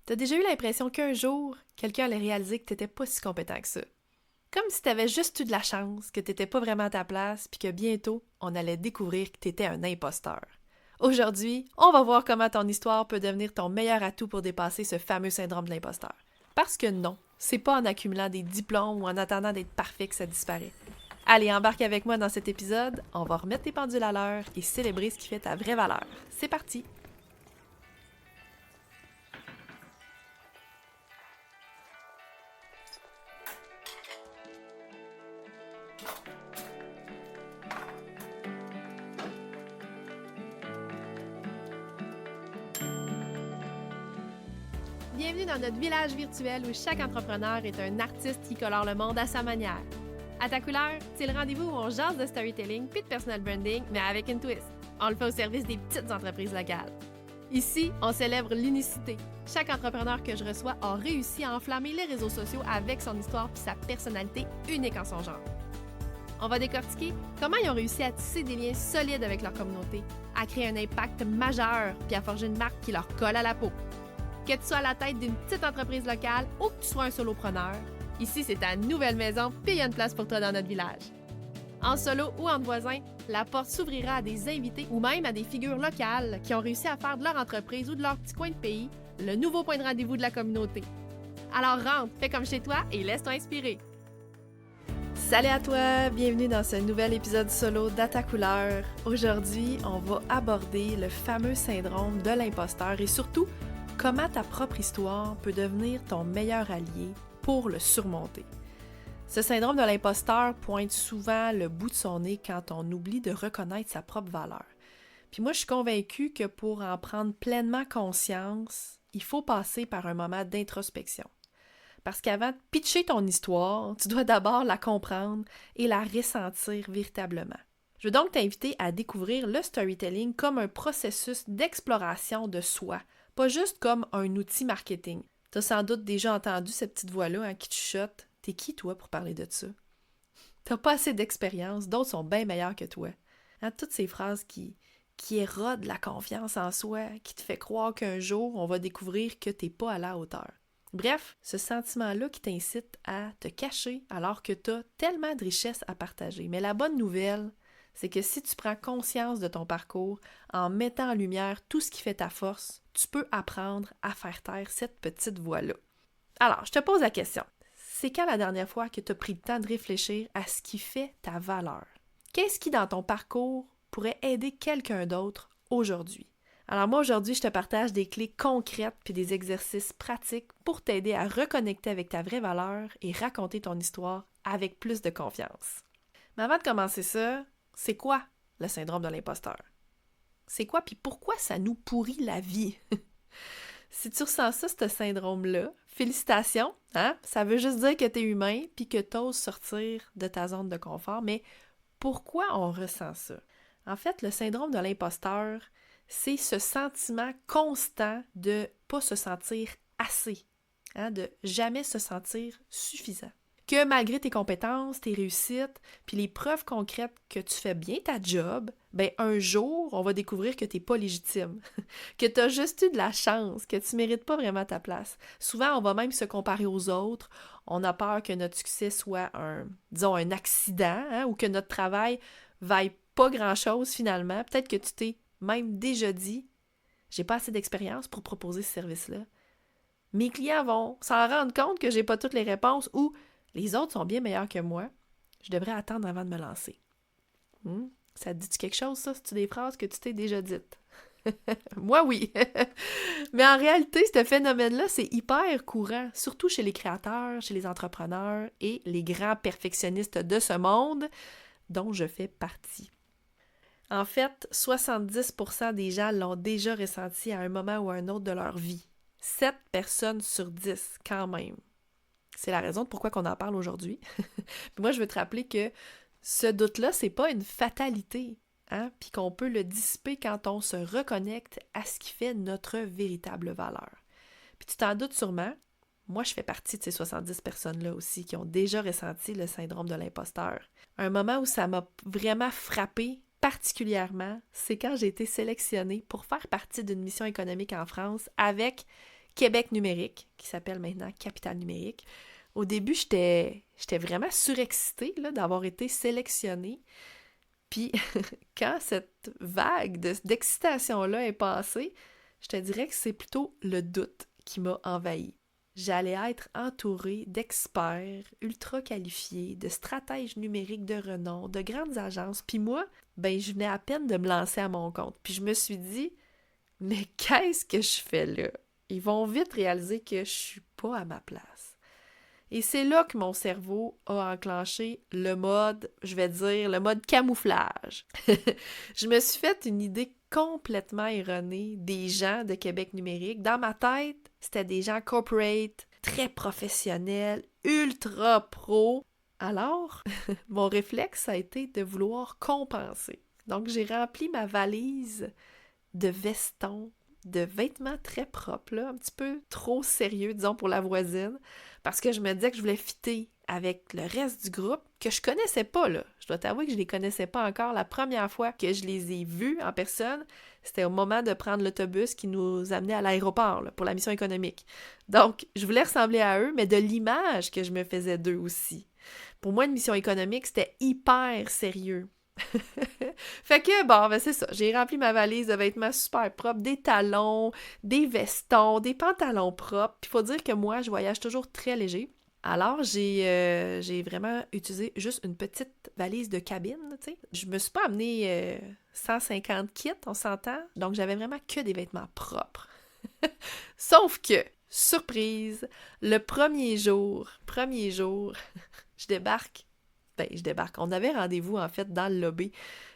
T'as déjà eu l'impression qu'un jour, quelqu'un allait réaliser que t'étais pas si compétent que ça? Comme si t'avais juste eu de la chance, que t'étais pas vraiment à ta place, puis que bientôt, on allait découvrir que t'étais un imposteur. Aujourd'hui, on va voir comment ton histoire peut devenir ton meilleur atout pour dépasser ce fameux syndrome de l'imposteur. Parce que non, c'est pas en accumulant des diplômes ou en attendant d'être parfait que ça disparaît. Allez, embarque avec moi dans cet épisode, on va remettre tes pendules à l'heure et célébrer ce qui fait ta vraie valeur. C'est parti! Bienvenue dans notre village virtuel où chaque entrepreneur est un artiste qui colore le monde à sa manière. À ta couleur, c'est le rendez-vous où on jase de storytelling puis de personal branding, mais avec une twist. On le fait au service des petites entreprises locales. Ici, on célèbre l'unicité. Chaque entrepreneur que je reçois a réussi à enflammer les réseaux sociaux avec son histoire puis sa personnalité unique en son genre. On va décortiquer comment ils ont réussi à tisser des liens solides avec leur communauté, à créer un impact majeur puis à forger une marque qui leur colle à la peau. Que tu sois à la tête d'une petite entreprise locale ou que tu sois un solopreneur, ici c'est ta nouvelle maison puis il y a une place pour toi dans notre village. En solo ou entre voisins, la porte s'ouvrira à des invités ou même à des figures locales qui ont réussi à faire de leur entreprise ou de leur petit coin de pays le nouveau point de rendez-vous de la communauté. Alors rentre, fais comme chez toi et laisse-toi inspirer. Salut à toi, bienvenue dans ce nouvel épisode solo d'À ta couleur. Aujourd'hui, on va aborder le fameux syndrome de l'imposteur et surtout comment ta propre histoire peut devenir ton meilleur allié pour le surmonter. Ce syndrome de l'imposteur pointe souvent le bout de son nez quand on oublie de reconnaître sa propre valeur. Puis moi, je suis convaincue que pour en prendre pleinement conscience, il faut passer par un moment d'introspection. Parce qu'avant de pitcher ton histoire, tu dois d'abord la comprendre et la ressentir véritablement. Je veux donc t'inviter à découvrir le storytelling comme un processus d'exploration de soi, pas juste comme un outil marketing. T'as sans doute déjà entendu cette petite voix-là qui te chuchote. T'es qui, toi, pour parler de ça? T'as pas assez d'expérience, d'autres sont bien meilleurs que toi. Toutes ces phrases qui érodent la confiance en soi, qui te fait croire qu'un jour, on va découvrir que t'es pas à la hauteur. Bref, ce sentiment-là qui t'incite à te cacher alors que t'as tellement de richesses à partager. Mais la bonne nouvelle, c'est que si tu prends conscience de ton parcours en mettant en lumière tout ce qui fait ta force, tu peux apprendre à faire taire cette petite voix-là. Alors, je te pose la question. C'est quand la dernière fois que tu as pris le temps de réfléchir à ce qui fait ta valeur? Qu'est-ce qui, dans ton parcours, pourrait aider quelqu'un d'autre aujourd'hui? Alors moi, aujourd'hui, je te partage des clés concrètes puis des exercices pratiques pour t'aider à reconnecter avec ta vraie valeur et raconter ton histoire avec plus de confiance. Mais avant de commencer ça, c'est quoi le syndrome de l'imposteur? C'est quoi puis pourquoi ça nous pourrit la vie? Si tu ressens ça, ce syndrome-là, félicitations, ça veut juste dire que tu es humain puis que tu oses sortir de ta zone de confort, mais pourquoi on ressent ça? En fait, le syndrome de l'imposteur, c'est ce sentiment constant de ne pas se sentir assez, de jamais se sentir suffisant. Que malgré tes compétences, tes réussites, puis les preuves concrètes que tu fais bien ta job, ben un jour, on va découvrir que tu n'es pas légitime, que tu as juste eu de la chance, que tu ne mérites pas vraiment ta place. Souvent, on va même se comparer aux autres, on a peur que notre succès soit un accident, ou que notre travail vaille pas grand-chose finalement. Peut-être que tu t'es même déjà dit « j'ai pas assez d'expérience pour proposer ce service-là ». Mes clients vont s'en rendre compte que j'ai pas toutes les réponses ou les autres sont bien meilleurs que moi. Je devrais attendre avant de me lancer. Ça te dit quelque chose, ça? C'est-tu des phrases que tu t'es déjà dites? Moi, oui. Mais en réalité, ce phénomène-là, c'est hyper courant, surtout chez les créateurs, chez les entrepreneurs et les grands perfectionnistes de ce monde, dont je fais partie. En fait, 70% des gens l'ont déjà ressenti à un moment ou à un autre de leur vie. 7 personnes sur 10, quand même. C'est la raison de pourquoi on en parle aujourd'hui. Puis moi, je veux te rappeler que ce doute-là, c'est pas une fatalité, puis qu'on peut le dissiper quand on se reconnecte à ce qui fait notre véritable valeur. Puis tu t'en doutes sûrement, moi, je fais partie de ces 70 personnes-là aussi qui ont déjà ressenti le syndrome de l'imposteur. Un moment où ça m'a vraiment frappée particulièrement, c'est quand j'ai été sélectionnée pour faire partie d'une mission économique en France avec Québec numérique, qui s'appelle maintenant Capitale numérique. Au début, j'étais vraiment surexcitée là, d'avoir été sélectionnée. Puis, quand cette vague d'excitation-là est passée, je te dirais que c'est plutôt le doute qui m'a envahie. J'allais être entourée d'experts ultra qualifiés, de stratèges numériques de renom, de grandes agences. Puis moi, je venais à peine de me lancer à mon compte. Puis je me suis dit, mais qu'est-ce que je fais là? Ils vont vite réaliser que je suis pas à ma place. Et c'est là que mon cerveau a enclenché le mode, je vais dire, le mode camouflage. Je me suis fait une idée complètement erronée des gens de Québec numérique. Dans ma tête, c'était des gens corporate, très professionnels, ultra pro. Alors, mon réflexe a été de vouloir compenser. Donc, j'ai rempli ma valise de vestons, de vêtements très propres, là, un petit peu trop sérieux, disons, pour la voisine, parce que je me disais que je voulais fitter avec le reste du groupe que je connaissais pas, là. Je dois t'avouer que je les connaissais pas encore. La première fois que je les ai vus en personne, c'était au moment de prendre l'autobus qui nous amenait à l'aéroport, là, pour la mission économique. Donc, je voulais ressembler à eux, mais de l'image que je me faisais d'eux aussi. Pour moi, une mission économique, c'était hyper sérieux. Fait que, c'est ça. J'ai rempli ma valise de vêtements super propres, des talons, des vestons, des pantalons propres. Puis il faut dire que moi, je voyage toujours très léger. Alors, j'ai vraiment utilisé juste une petite valise de cabine, tu sais. Je me suis pas amené 150 kits, on s'entend. Donc, j'avais vraiment que des vêtements propres. Sauf que, surprise, le premier jour, je débarque. On avait rendez-vous, en fait, dans le lobby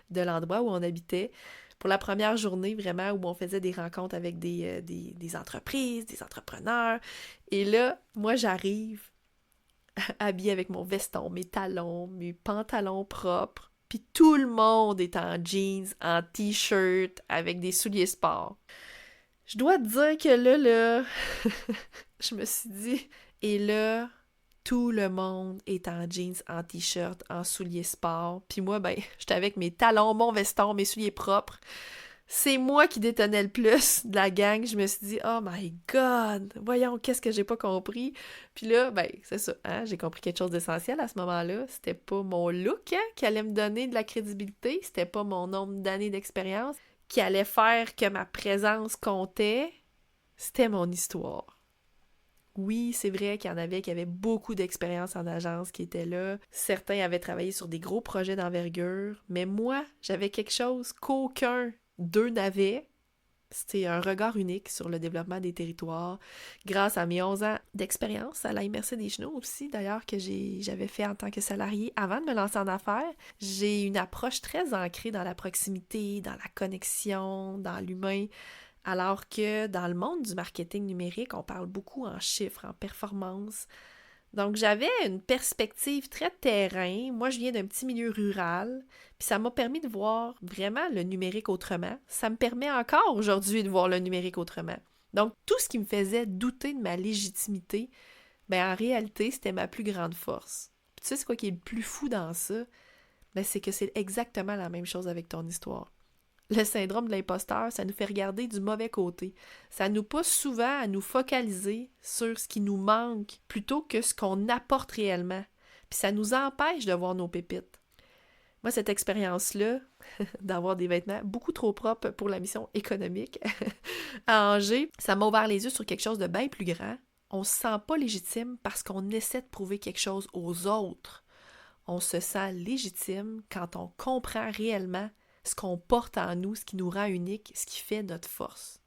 de l'endroit où on habitait pour la première journée, vraiment, où on faisait des rencontres avec des entreprises, des entrepreneurs. Et là, moi, j'arrive habillée avec mon veston, mes talons, mes pantalons propres, puis tout le monde est en jeans, en t-shirt, avec des souliers sport. Je dois te dire que là, je me suis dit, et là, tout le monde est en jeans, en t-shirt, en souliers sport. Puis moi, j'étais avec mes talons, mon veston, mes souliers propres. C'est moi qui détonnais le plus de la gang. Je me suis dit, oh my God, voyons, qu'est-ce que j'ai pas compris. Puis là, c'est ça, hein, j'ai compris quelque chose d'essentiel à ce moment-là. C'était pas mon look qui allait me donner de la crédibilité. C'était pas mon nombre d'années d'expérience qui allait faire que ma présence comptait. C'était mon histoire. Oui, c'est vrai qu'il y en avait qui avaient beaucoup d'expérience en agence qui étaient là. Certains avaient travaillé sur des gros projets d'envergure, mais moi, j'avais quelque chose qu'aucun d'eux n'avait. C'était un regard unique sur le développement des territoires, grâce à mes 11 ans d'expérience à la MRC des Chenaux aussi, d'ailleurs, que j'avais fait en tant que salarié avant de me lancer en affaires. J'ai une approche très ancrée dans la proximité, dans la connexion, dans l'humain. Alors que dans le monde du marketing numérique, on parle beaucoup en chiffres, en performance. Donc, j'avais une perspective très terrain. Moi, je viens d'un petit milieu rural, puis ça m'a permis de voir vraiment le numérique autrement. Ça me permet encore aujourd'hui de voir le numérique autrement. Donc, tout ce qui me faisait douter de ma légitimité, en réalité, c'était ma plus grande force. Puis, tu sais, c'est quoi qui est le plus fou dans ça? C'est que c'est exactement la même chose avec ton histoire. Le syndrome de l'imposteur, ça nous fait regarder du mauvais côté. Ça nous pousse souvent à nous focaliser sur ce qui nous manque plutôt que ce qu'on apporte réellement. Puis ça nous empêche de voir nos pépites. Moi, cette expérience-là, d'avoir des vêtements beaucoup trop propres pour la mission économique à Angers, ça m'a ouvert les yeux sur quelque chose de bien plus grand. On se sent pas légitime parce qu'on essaie de prouver quelque chose aux autres. On se sent légitime quand on comprend réellement ce qu'on porte en nous, ce qui nous rend unique, ce qui fait notre force.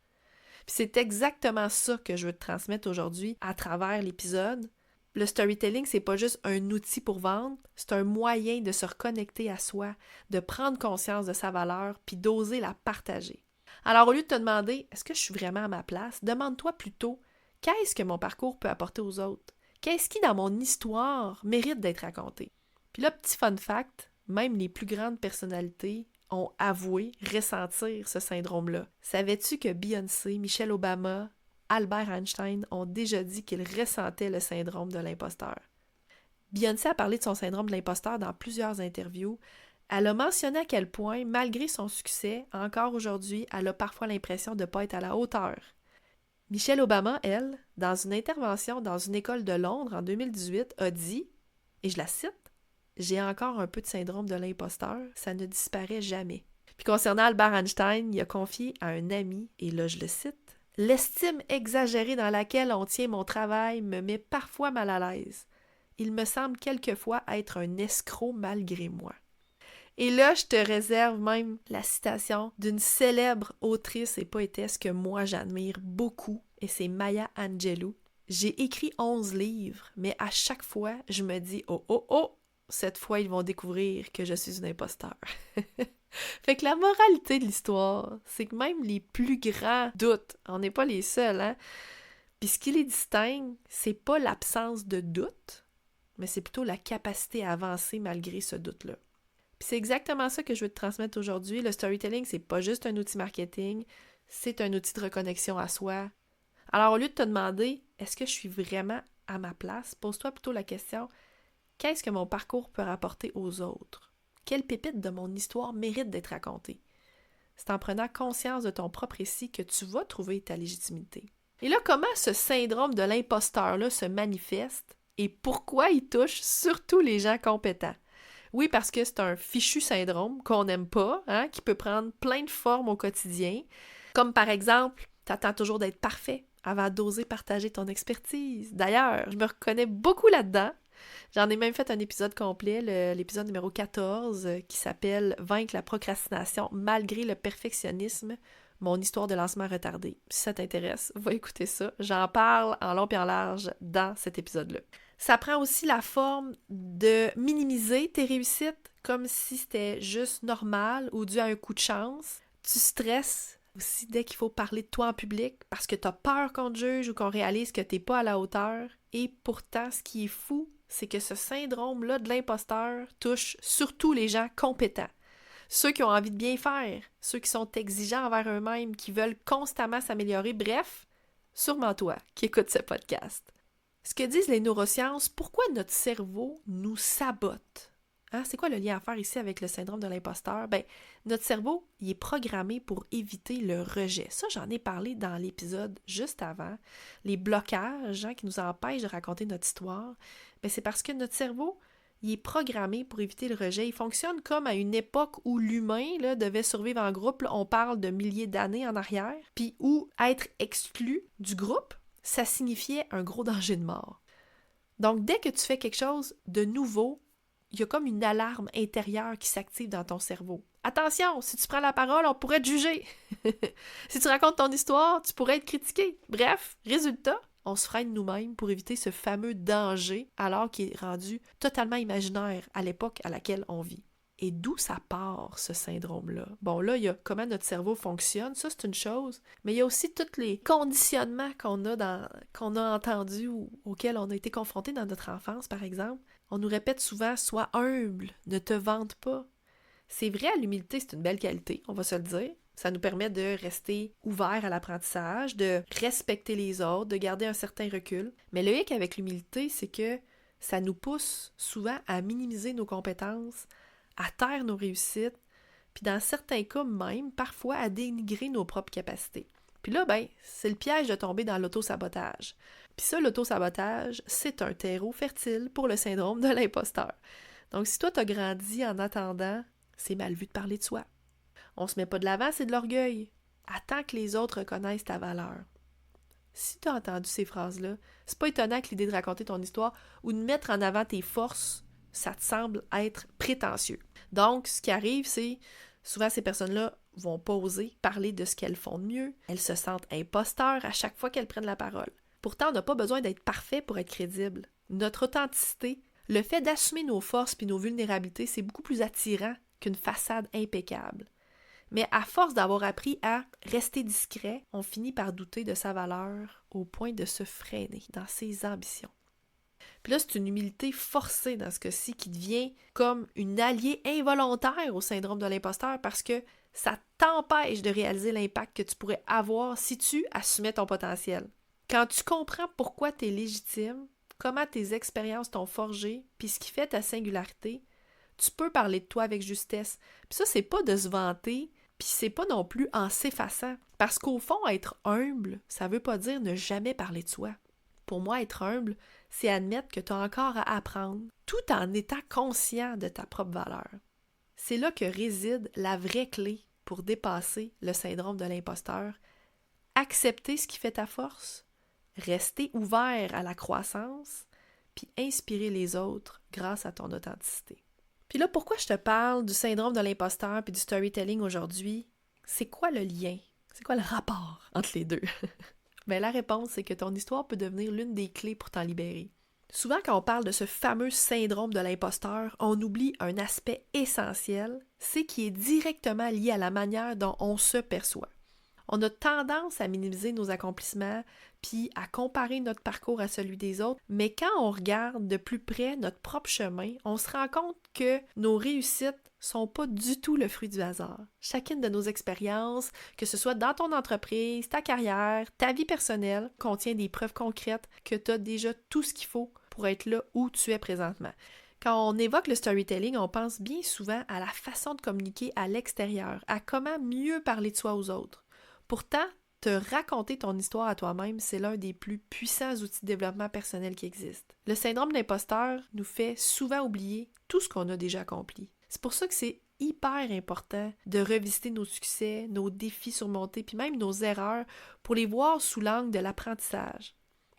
Puis c'est exactement ça que je veux te transmettre aujourd'hui à travers l'épisode. Le storytelling, c'est pas juste un outil pour vendre, c'est un moyen de se reconnecter à soi, de prendre conscience de sa valeur, puis d'oser la partager. Alors au lieu de te demander « est-ce que je suis vraiment à ma place?», demande-toi plutôt « qu'est-ce que mon parcours peut apporter aux autres? Qu'est-ce qui, dans mon histoire, mérite d'être raconté? » Puis là, petit fun fact, même les plus grandes personnalités ont avoué ressentir ce syndrome-là. Savais-tu que Beyoncé, Michelle Obama, Albert Einstein ont déjà dit qu'ils ressentaient le syndrome de l'imposteur? Beyoncé a parlé de son syndrome de l'imposteur dans plusieurs interviews. Elle a mentionné à quel point, malgré son succès, encore aujourd'hui, elle a parfois l'impression de ne pas être à la hauteur. Michelle Obama, elle, dans une intervention dans une école de Londres en 2018, a dit, et je la cite, « J'ai encore un peu de syndrome de l'imposteur, ça ne disparaît jamais. » Puis concernant Albert Einstein, il a confié à un ami, et là je le cite, « L'estime exagérée dans laquelle on tient mon travail me met parfois mal à l'aise. Il me semble quelquefois être un escroc malgré moi. » Et là, je te réserve même la citation d'une célèbre autrice et poétesse que moi j'admire beaucoup, et c'est Maya Angelou. « J'ai écrit 11 livres, mais à chaque fois, je me dis « Oh, oh, oh! Cette fois, ils vont découvrir que je suis une imposteur. » Fait que la moralité de l'histoire, c'est que même les plus grands doutes, on n'est pas les seuls, hein? Puis ce qui les distingue, c'est pas l'absence de doute, mais c'est plutôt la capacité à avancer malgré ce doute-là. Puis c'est exactement ça que je veux te transmettre aujourd'hui. Le storytelling, c'est pas juste un outil marketing, c'est un outil de reconnexion à soi. Alors au lieu de te demander « Est-ce que je suis vraiment à ma place? » Pose-toi plutôt la question « Qu'est-ce que mon parcours peut rapporter aux autres? Quelle pépite de mon histoire mérite d'être racontée? » C'est en prenant conscience de ton propre récit que tu vas trouver ta légitimité. Et là, comment ce syndrome de l'imposteur-là se manifeste et pourquoi il touche surtout les gens compétents? Oui, parce que c'est un fichu syndrome qu'on n'aime pas, hein, qui peut prendre plein de formes au quotidien. Comme par exemple, t'attends toujours d'être parfait avant d'oser partager ton expertise. D'ailleurs, je me reconnais beaucoup là-dedans. J'en ai même fait un épisode complet, l'épisode numéro 14, qui s'appelle « Vaincre la procrastination malgré le perfectionnisme, mon histoire de lancement retardé ». Si ça t'intéresse, va écouter ça. J'en parle en long et en large dans cet épisode-là. Ça prend aussi la forme de minimiser tes réussites comme si c'était juste normal ou dû à un coup de chance. Tu stresses aussi dès qu'il faut parler de toi en public parce que tu as peur qu'on te juge ou qu'on réalise que tu n'es pas à la hauteur. Et pourtant, ce qui est fou, c'est que ce syndrome-là de l'imposteur touche surtout les gens compétents. Ceux qui ont envie de bien faire, ceux qui sont exigeants envers eux-mêmes, qui veulent constamment s'améliorer. Bref, sûrement toi qui écoutes ce podcast. Ce que disent les neurosciences, pourquoi notre cerveau nous sabote? Hein? C'est quoi le lien à faire ici avec le syndrome de l'imposteur? Ben, notre cerveau, il est programmé pour éviter le rejet. Ça, j'en ai parlé dans l'épisode juste avant. Les blocages qui nous empêchent de raconter notre histoire, ben, c'est parce que notre cerveau, il est programmé pour éviter le rejet. Il fonctionne comme à une époque où l'humain là, devait survivre en groupe. Là, on parle de milliers d'années en arrière. Puis où être exclu du groupe, ça signifiait un gros danger de mort. Donc, dès que tu fais quelque chose de nouveau, il y a comme une alarme intérieure qui s'active dans ton cerveau. Attention, si tu prends la parole, on pourrait te juger. Si tu racontes ton histoire, tu pourrais être critiqué. Bref, résultat, on se freine nous-mêmes pour éviter ce fameux danger alors qu'il est rendu totalement imaginaire à l'époque à laquelle on vit. Et d'où ça part, ce syndrome-là? Bon, là, il y a comment notre cerveau fonctionne, ça, c'est une chose, mais il y a aussi tous les conditionnements qu'on a entendus ou auxquels on a été confrontés dans notre enfance, par exemple. On nous répète souvent « Sois humble, ne te vante pas ». C'est vrai, l'humilité, c'est une belle qualité, on va se le dire. Ça nous permet de rester ouvert à l'apprentissage, de respecter les autres, de garder un certain recul. Mais le hic avec l'humilité, c'est que ça nous pousse souvent à minimiser nos compétences, à taire nos réussites, puis dans certains cas même, parfois à dénigrer nos propres capacités. Puis là, ben, c'est le piège de tomber dans l'auto-sabotage. Puis ça, l'auto-sabotage, c'est un terreau fertile pour le syndrome de l'imposteur. Donc si toi, t'as grandi en attendant, c'est mal vu de parler de soi. On se met pas de l'avant, c'est de l'orgueil. Attends que les autres reconnaissent ta valeur. Si tu as entendu ces phrases-là, c'est pas étonnant que l'idée de raconter ton histoire ou de mettre en avant tes forces, ça te semble être prétentieux. Donc, ce qui arrive, c'est souvent ces personnes-là vont pas oser parler de ce qu'elles font de mieux. Elles se sentent imposteurs à chaque fois qu'elles prennent la parole. Pourtant, on n'a pas besoin d'être parfait pour être crédible. Notre authenticité, le fait d'assumer nos forces puis nos vulnérabilités, c'est beaucoup plus attirant qu'une façade impeccable. Mais à force d'avoir appris à rester discret, on finit par douter de sa valeur au point de se freiner dans ses ambitions. Puis là, c'est une humilité forcée dans ce cas-ci qui devient comme une alliée involontaire au syndrome de l'imposteur parce que ça t'empêche de réaliser l'impact que tu pourrais avoir si tu assumais ton potentiel. Quand tu comprends pourquoi tu es légitime, comment tes expériences t'ont forgé, puis ce qui fait ta singularité, tu peux parler de toi avec justesse. Puis ça, c'est pas de se vanter Puis c'est pas non plus en s'effaçant. Parce qu'au fond, être humble, ça veut pas dire ne jamais parler de soi. Pour moi, être humble, c'est admettre que tu as encore à apprendre, tout en étant conscient de ta propre valeur. C'est là que réside la vraie clé pour dépasser le syndrome de l'imposteur. Accepter ce qui fait ta force, rester ouvert à la croissance, puis inspirer les autres grâce à ton authenticité. Puis là, pourquoi je te parle du syndrome de l'imposteur puis du storytelling aujourd'hui? C'est quoi le lien? C'est quoi le rapport entre les deux? Bien, la réponse, c'est que ton histoire peut devenir l'une des clés pour t'en libérer. Souvent, quand on parle de ce fameux syndrome de l'imposteur, on oublie un aspect essentiel, c'est qui est directement lié à la manière dont on se perçoit. On a tendance à minimiser nos accomplissements, puis à comparer notre parcours à celui des autres, mais quand on regarde de plus près notre propre chemin, on se rend compte que nos réussites sont pas du tout le fruit du hasard. Chacune de nos expériences, que ce soit dans ton entreprise, ta carrière, ta vie personnelle, contient des preuves concrètes que tu as déjà tout ce qu'il faut pour être là où tu es présentement. Quand on évoque le storytelling, on pense bien souvent à la façon de communiquer à l'extérieur, à comment mieux parler de soi aux autres. Pourtant, te raconter ton histoire à toi-même, c'est l'un des plus puissants outils de développement personnel qui existent. Le syndrome d'imposteur nous fait souvent oublier tout ce qu'on a déjà accompli. C'est pour ça que c'est hyper important de revisiter nos succès, nos défis surmontés, puis même nos erreurs pour les voir sous l'angle de l'apprentissage.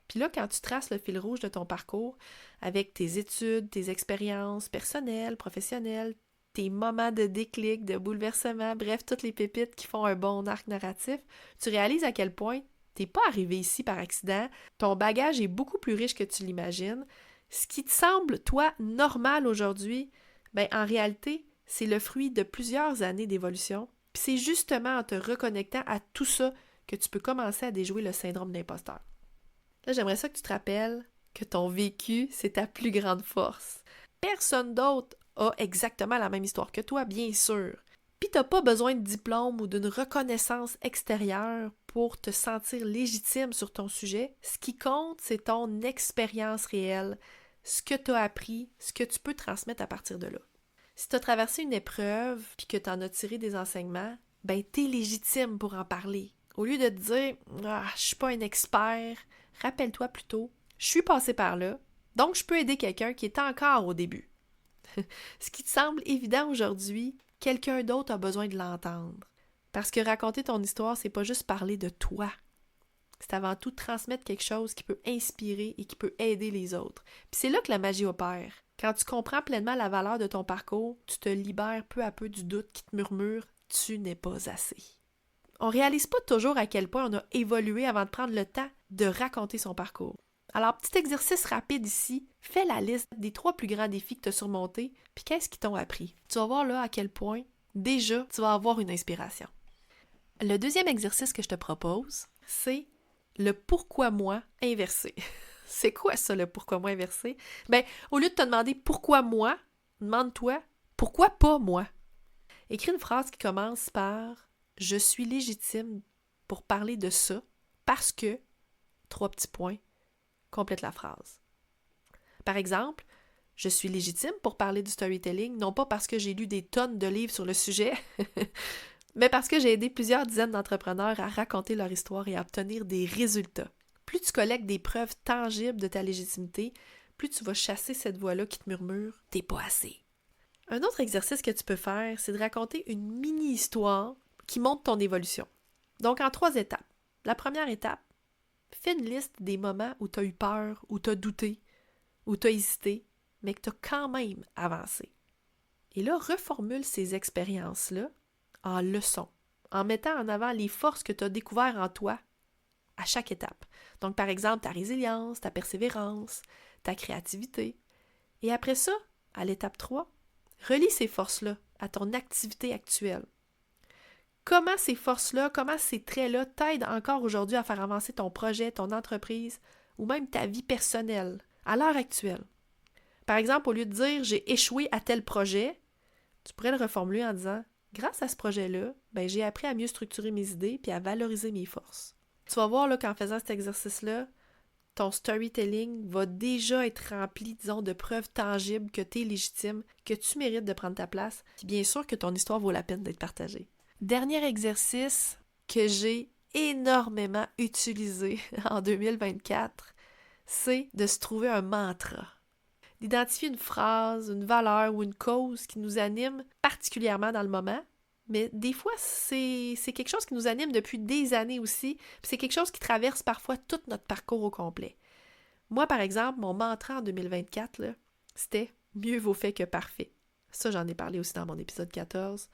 Puis là, quand tu traces le fil rouge de ton parcours avec tes études, tes expériences personnelles, professionnelles, tes moments de déclic, de bouleversement, bref, toutes les pépites qui font un bon arc narratif, tu réalises à quel point t'es pas arrivé ici par accident, ton bagage est beaucoup plus riche que tu l'imagines. Ce qui te semble, toi, normal aujourd'hui, ben en réalité, c'est le fruit de plusieurs années d'évolution. Puis c'est justement en te reconnectant à tout ça que tu peux commencer à déjouer le syndrome d'imposteur. Là, j'aimerais ça que tu te rappelles que ton vécu, c'est ta plus grande force. Personne d'autre a exactement la même histoire que toi, bien sûr. Puis t'as pas besoin de diplôme ou d'une reconnaissance extérieure pour te sentir légitime sur ton sujet. Ce qui compte, c'est ton expérience réelle, ce que tu as appris, ce que tu peux transmettre à partir de là. Si tu as traversé une épreuve puis que tu en as tiré des enseignements, ben t'es légitime pour en parler. Au lieu de te dire « Ah, je suis pas un expert », rappelle-toi plutôt « Je suis passé par là, donc je peux aider quelqu'un qui est encore au début. » Ce qui te semble évident aujourd'hui, quelqu'un d'autre a besoin de l'entendre. Parce que raconter ton histoire, c'est pas juste parler de toi. C'est avant tout transmettre quelque chose qui peut inspirer et qui peut aider les autres. Puis c'est là que la magie opère. Quand tu comprends pleinement la valeur de ton parcours, tu te libères peu à peu du doute qui te murmure « tu n'es pas assez ». On réalise pas toujours à quel point on a évolué avant de prendre le temps de raconter son parcours. Alors, petit exercice rapide ici, fais la liste des 3 plus grands défis que tu as surmontés, puis qu'est-ce qu'ils t'ont appris. Tu vas voir là à quel point, déjà, tu vas avoir une inspiration. Le deuxième exercice que je te propose, c'est le pourquoi moi inversé. C'est quoi ça, le pourquoi moi inversé? Bien, au lieu de te demander pourquoi moi, demande-toi pourquoi pas moi. Écris une phrase qui commence par « Je suis légitime pour parler de ça parce que… » 3 petits points. Complète la phrase. Par exemple, je suis légitime pour parler du storytelling, non pas parce que j'ai lu des tonnes de livres sur le sujet, mais parce que j'ai aidé plusieurs dizaines d'entrepreneurs à raconter leur histoire et à obtenir des résultats. Plus tu collectes des preuves tangibles de ta légitimité, plus tu vas chasser cette voix-là qui te murmure « t'es pas assez ». Un autre exercice que tu peux faire, c'est de raconter une mini-histoire qui montre ton évolution. Donc en 3 étapes. La première étape, fais une liste des moments où tu as eu peur, où tu as douté, où tu as hésité, mais que tu as quand même avancé. Et là, reformule ces expériences-là en leçons, en mettant en avant les forces que tu as découvertes en toi à chaque étape. Donc, par exemple, ta résilience, ta persévérance, ta créativité. Et après ça, à l'étape 3, relie ces forces-là à ton activité actuelle. Comment ces forces-là, comment ces traits-là t'aident encore aujourd'hui à faire avancer ton projet, ton entreprise ou même ta vie personnelle à l'heure actuelle? Par exemple, au lieu de dire « j'ai échoué à tel projet », tu pourrais le reformuler en disant « grâce à ce projet-là, ben, j'ai appris à mieux structurer mes idées puis à valoriser mes forces ». Tu vas voir là, qu'en faisant cet exercice-là, ton storytelling va déjà être rempli, disons, de preuves tangibles que tu es légitime, que tu mérites de prendre ta place, puis bien sûr que ton histoire vaut la peine d'être partagée. Dernier exercice que j'ai énormément utilisé en 2024, c'est de se trouver un mantra. D'identifier une phrase, une valeur ou une cause qui nous anime particulièrement dans le moment, mais des fois, c'est quelque chose qui nous anime depuis des années aussi, puis c'est quelque chose qui traverse parfois tout notre parcours au complet. Moi, par exemple, mon mantra en 2024, là, c'était « Mieux vaut fait que parfait ». Ça, j'en ai parlé aussi dans mon épisode 14,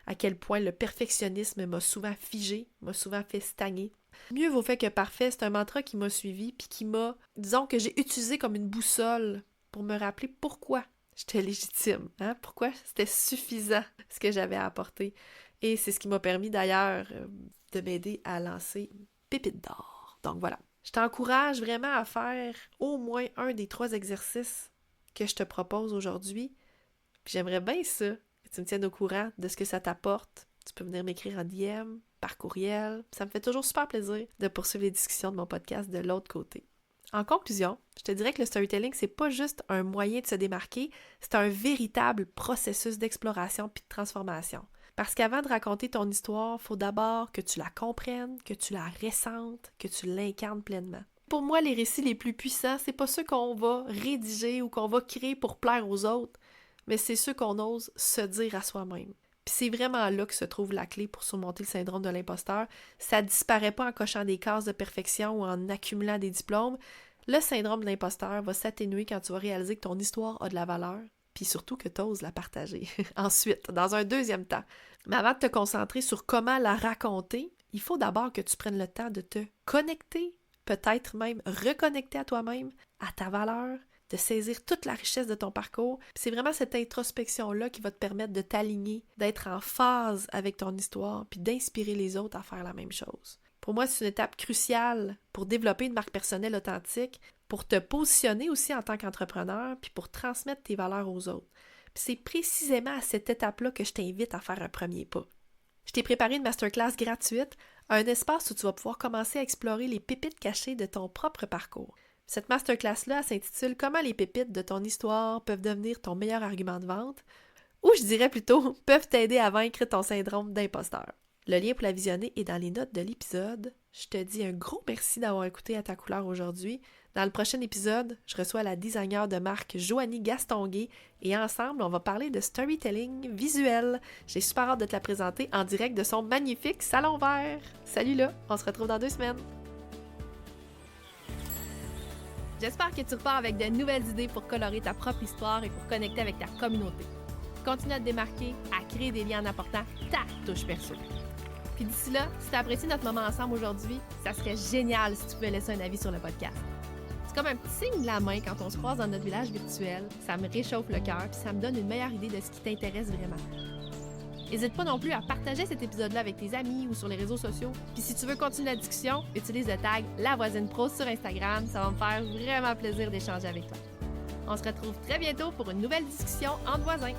à quel point le perfectionnisme m'a souvent figé, m'a souvent fait stagner. Mieux vaut fait que parfait, c'est un mantra qui m'a suivi, puis qui m'a, disons que j'ai utilisé comme une boussole pour me rappeler pourquoi j'étais légitime, pourquoi c'était suffisant ce que j'avais à apporter. Et c'est ce qui m'a permis d'ailleurs de m'aider à lancer Pépite d'or. Donc voilà, je t'encourage vraiment à faire au moins un des 3 exercices que je te propose aujourd'hui. Puis j'aimerais bien ça, que tu me tiennes au courant de ce que ça t'apporte. Tu peux venir m'écrire en DM, par courriel. Ça me fait toujours super plaisir de poursuivre les discussions de mon podcast de l'autre côté. En conclusion, je te dirais que le storytelling, c'est pas juste un moyen de se démarquer, c'est un véritable processus d'exploration puis de transformation. Parce qu'avant de raconter ton histoire, il faut d'abord que tu la comprennes, que tu la ressentes, que tu l'incarnes pleinement. Pour moi, les récits les plus puissants, c'est pas ceux qu'on va rédiger ou qu'on va créer pour plaire aux autres, mais c'est ceux qu'on ose se dire à soi-même. Puis c'est vraiment là que se trouve la clé pour surmonter le syndrome de l'imposteur. Ça disparaît pas en cochant des cases de perfection ou en accumulant des diplômes. Le syndrome de l'imposteur va s'atténuer quand tu vas réaliser que ton histoire a de la valeur, puis surtout que tu oses la partager. Ensuite, dans un deuxième temps. Mais avant de te concentrer sur comment la raconter, il faut d'abord que tu prennes le temps de te connecter, peut-être même reconnecter à toi-même, à ta valeur, de saisir toute la richesse de ton parcours. Puis c'est vraiment cette introspection-là qui va te permettre de t'aligner, d'être en phase avec ton histoire, puis d'inspirer les autres à faire la même chose. Pour moi, c'est une étape cruciale pour développer une marque personnelle authentique, pour te positionner aussi en tant qu'entrepreneur, puis pour transmettre tes valeurs aux autres. Puis c'est précisément à cette étape-là que je t'invite à faire un premier pas. Je t'ai préparé une masterclass gratuite, un espace où tu vas pouvoir commencer à explorer les pépites cachées de ton propre parcours. Cette masterclass-là s'intitule « Comment les pépites de ton histoire peuvent devenir ton meilleur argument de vente » ou je dirais plutôt « peuvent t'aider à vaincre ton syndrome d'imposteur ». Le lien pour la visionner est dans les notes de l'épisode. Je te dis un gros merci d'avoir écouté À ta couleur aujourd'hui. Dans le prochain épisode, je reçois la designer de marque Joanie Gastonguay et ensemble, on va parler de storytelling visuel. J'ai super hâte de te la présenter en direct de son magnifique salon vert. Salut là, on se retrouve dans 2 semaines. J'espère que tu repars avec de nouvelles idées pour colorer ta propre histoire et pour connecter avec ta communauté. Continue à te démarquer, à créer des liens en apportant ta touche perso. Puis d'ici là, si tu as apprécié notre moment ensemble aujourd'hui, ça serait génial si tu pouvais laisser un avis sur le podcast. C'est comme un petit signe de la main quand on se croise dans notre village virtuel. Ça me réchauffe le cœur puis ça me donne une meilleure idée de ce qui t'intéresse vraiment. N'hésite pas non plus à partager cet épisode-là avec tes amis ou sur les réseaux sociaux. Puis si tu veux continuer la discussion, utilise le tag La Voisine Pro sur Instagram. Ça va me faire vraiment plaisir d'échanger avec toi. On se retrouve très bientôt pour une nouvelle discussion entre voisins.